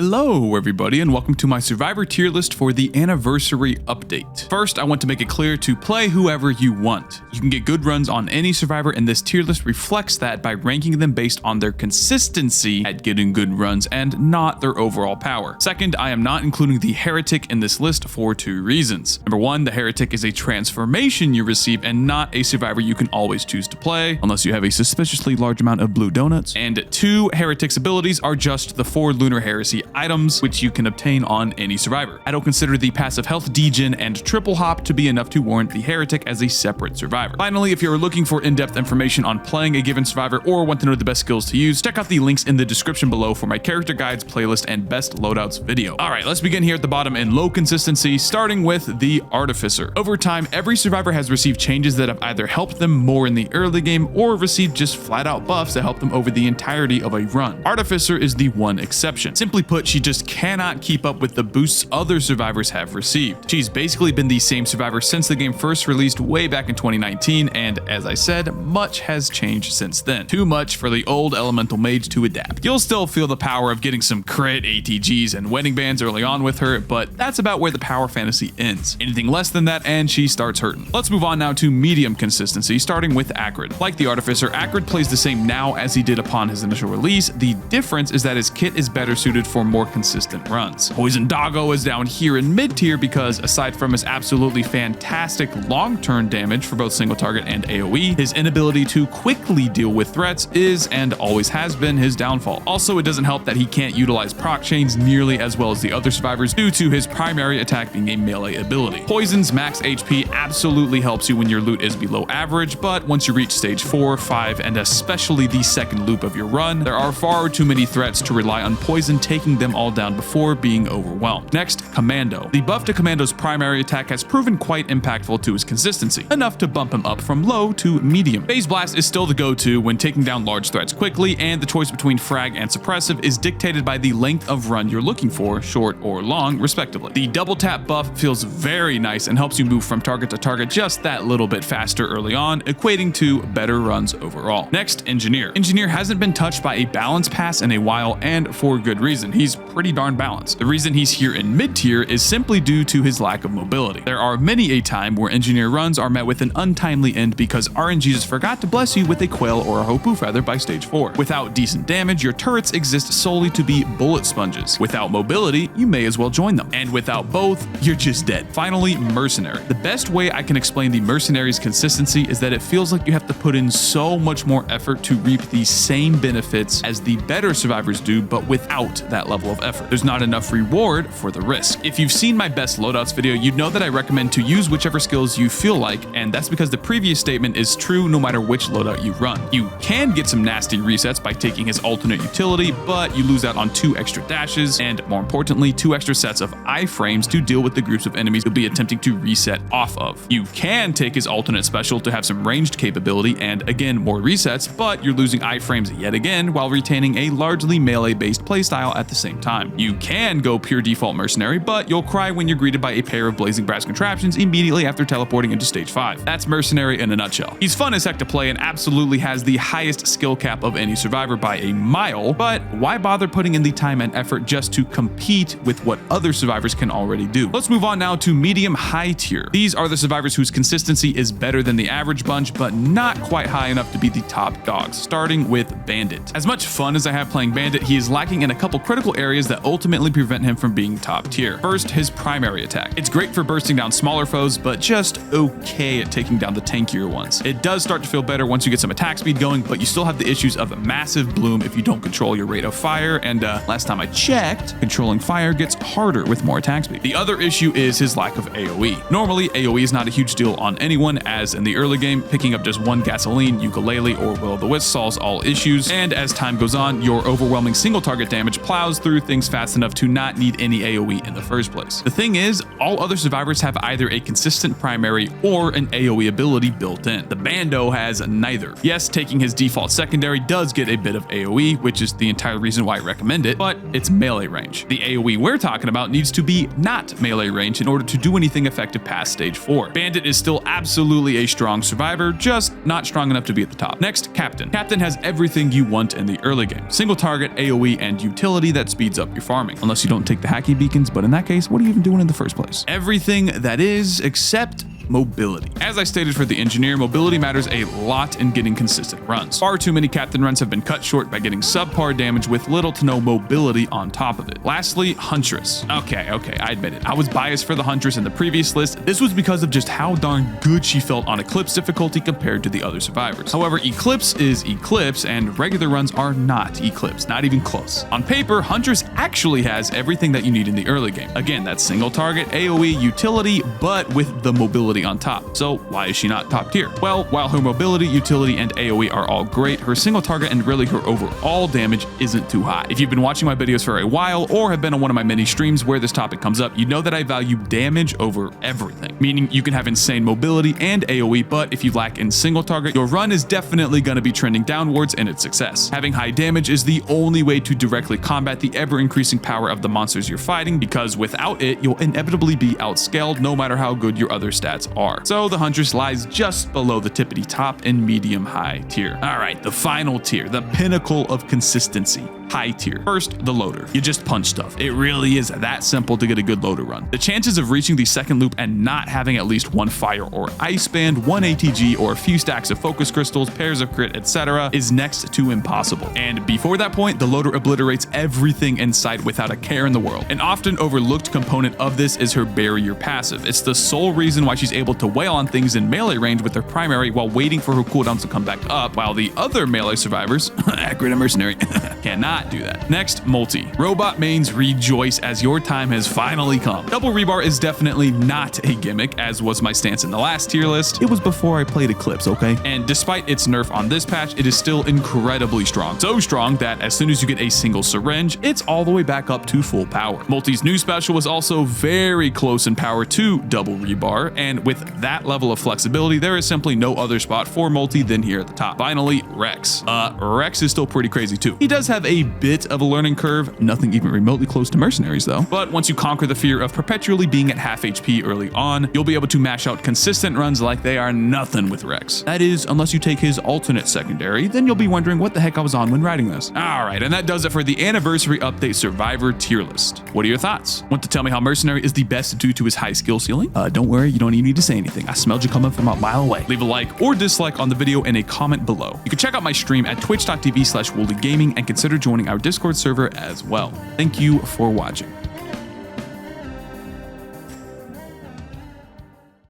Hello everybody and welcome to my Survivor tier list for the anniversary update. First, I want to make it clear to play whoever you want. You can get good runs on any Survivor and this tier list reflects that by ranking them based on their consistency at getting good runs and not their overall power. Second, I am not including the Heretic in this list for two reasons. Number one, the Heretic is a transformation you receive and not a Survivor you can always choose to play, unless you have a suspiciously large amount of blue donuts. And two, Heretic's abilities are just the 4 Lunar Heresy items, which you can obtain on any Survivor. I don't consider the passive health degen and triple hop to be enough to warrant the Heretic as a separate Survivor. Finally, if you're looking for in-depth information on playing a given Survivor or want to know the best skills to use, check out the links in the description below for my character guides, playlist, and best loadouts video. Alright, let's begin here at the bottom in low consistency, starting with the Artificer. Over time, every Survivor has received changes that have either helped them more in the early game or received just flat out buffs that help them over the entirety of a run. Artificer is the one exception. Simply put, she just cannot keep up with the boosts other Survivors have received. She's basically been the same Survivor since the game first released way back in 2019, and as I said, much has changed since then. Too much for the old Elemental Mage to adapt. You'll still feel the power of getting some crit, ATGs, and wedding bands early on with her, but that's about where the power fantasy ends. Anything less than that and she starts hurting. Let's move on now to medium consistency, starting with Acrid. Like the Artificer, Acrid plays the same now as he did upon his initial release. The difference is that his kit is better suited for more consistent runs. Poison Doggo is down here in mid tier because aside from his absolutely fantastic long-term damage for both single target and AoE, his inability to quickly deal with threats is and always has been his downfall. Also, it doesn't help that he can't utilize proc chains nearly as well as the other Survivors due to his primary attack being a melee ability. Poison's max HP absolutely helps you when your loot is below average, but once you reach stage 4, 5, and especially the second loop of your run, there are far too many threats to rely on Poison taking them all down before being overwhelmed. Next, Commando. The buff to Commando's primary attack has proven quite impactful to his consistency, enough to bump him up from low to medium. Phase Blast is still the go-to when taking down large threats quickly, and the choice between frag and suppressive is dictated by the length of run you're looking for, short or long, respectively. The double tap buff feels very nice and helps you move from target to target just that little bit faster early on, equating to better runs overall. Next, Engineer. Engineer hasn't been touched by a balance pass in a while, and for good reason. He's pretty darn balanced. The reason he's here in mid tier is simply due to his lack of mobility. There are many a time where Engineer runs are met with an untimely end because RNGs forgot to bless you with a Quail or a Hopu Feather by stage 4. Without decent damage, your turrets exist solely to be bullet sponges. Without mobility, you may as well join them. And without both, you're just dead. Finally, Mercenary. The best way I can explain the Mercenary's consistency is that it feels like you have to put in so much more effort to reap the same benefits as the better Survivors do, but without that level of effort. There's not enough reward for the risk. If you've seen my best loadouts video, you'd know that I recommend to use whichever skills you feel like, and that's because the previous statement is true no matter which loadout you run. You can get some nasty resets by taking his alternate utility, but you lose out on 2 extra dashes, and more importantly, 2 extra sets of iframes to deal with the groups of enemies you'll be attempting to reset off of. You can take his alternate special to have some ranged capability and again more resets, but you're losing iframes yet again while retaining a largely melee-based playstyle at the same time. You can go pure default Mercenary, but you'll cry when you're greeted by a pair of blazing brass contraptions immediately after teleporting into stage 5. That's Mercenary in a nutshell. He's fun as heck to play and absolutely has the highest skill cap of any Survivor by a mile, but why bother putting in the time and effort just to compete with what other Survivors can already do? Let's move on now to medium high tier. These are the Survivors whose consistency is better than the average bunch, but not quite high enough to be the top dogs, starting with Bandit. As much fun as I have playing Bandit, he is lacking in a couple critical areas that ultimately prevent him from being top tier. First, his primary attack. It's great for bursting down smaller foes, but just okay at taking down the tankier ones. It does start to feel better once you get some attack speed going, but you still have the issues of massive bloom if you don't control your rate of fire, and last time I checked, controlling fire gets harder with more attack speed. The other issue is his lack of AoE. Normally, AoE is not a huge deal on anyone, as in the early game, picking up just one gasoline, ukulele, or will-o'-the-wisp solves all issues, and as time goes on, your overwhelming single target damage plows through things fast enough to not need any AoE in the first place. The thing is, all other Survivors have either a consistent primary or an AoE ability built in. The Bando has neither. Yes, taking his default secondary does get a bit of AoE, which is the entire reason why I recommend it, but it's melee range. The AoE we're talking about needs to be not melee range in order to do anything effective past stage 4. Bandit is still absolutely a strong Survivor, just not strong enough to be at the top. Next, Captain. Captain has everything you want in the early game. Single target, AoE, and utility that that speeds up your farming. Unless you don't take the hacky beacons, but in that case, what are you even doing in the first place? Everything that is, except mobility. As I stated for the engineer, mobility matters a lot in getting consistent runs. Far too many captain runs have been cut short by getting subpar damage with little to no mobility on top of it. Lastly, Huntress. Okay, I admit it. I was biased for the Huntress in the previous list. This was because of just how darn good she felt on Eclipse difficulty compared to the other survivors. However, Eclipse is Eclipse and regular runs are not Eclipse, not even close. On paper, Huntress actually has everything that you need in the early game. Again, that's single target, AoE, utility, but with the mobility on top. So why is she not top tier? Well, while her mobility, utility, and AoE are all great, her single target and really her overall damage isn't too high. If you've been watching my videos for a while or have been on one of my mini streams where this topic comes up, you know that I value damage over everything, meaning you can have insane mobility and AoE, but if you lack in single target, your run is definitely going to be trending downwards in its success. Having high damage is the only way to directly combat the ever-increasing power of the monsters you're fighting, because without it, you'll inevitably be outscaled no matter how good your other stats are. So the Huntress lies just below the tippity top in medium high tier. All right, the final tier, the pinnacle of consistency. High tier. First, the loader. You just punch stuff. It really is that simple to get a good loader run. The chances of reaching the second loop and not having at least one fire or ice band, one ATG, or a few stacks of focus crystals, pairs of crit, etc. is next to impossible. And before that point, the loader obliterates everything in sight without a care in the world. An often overlooked component of this is her barrier passive. It's the sole reason why she's able to wail on things in melee range with her primary while waiting for her cooldowns to come back up, while the other melee survivors, accurate and mercenary, cannot do that. Next, multi. Robot mains rejoice as your time has finally come. Double rebar is definitely not a gimmick, as was my stance in the last tier list. It was before I played Eclipse, okay? And despite its nerf on this patch, it is still incredibly strong. So strong that as soon as you get a single syringe, it's all the way back up to full power. Multi's new special was also very close in power to double rebar, and with that level of flexibility, there is simply no other spot for multi than here at the top. Finally, Rex. Rex is still pretty crazy too. He does have a bit of a learning curve, nothing even remotely close to mercenaries though. But once you conquer the fear of perpetually being at half HP early on, you'll be able to mash out consistent runs like they are nothing with Rex. That is, unless you take his alternate secondary, then you'll be wondering what the heck I was on when writing this. Alright, and that does it for the anniversary update survivor tier list. What are your thoughts? Want to tell me how mercenary is the best due to his high skill ceiling? Don't worry, you don't even need to say anything. I smelled you coming from a mile away. Leave a like or dislike on the video and a comment below. You can check out my stream at twitch.tv/Woolie Gaming and consider joining our Discord server as well. Thank you for watching.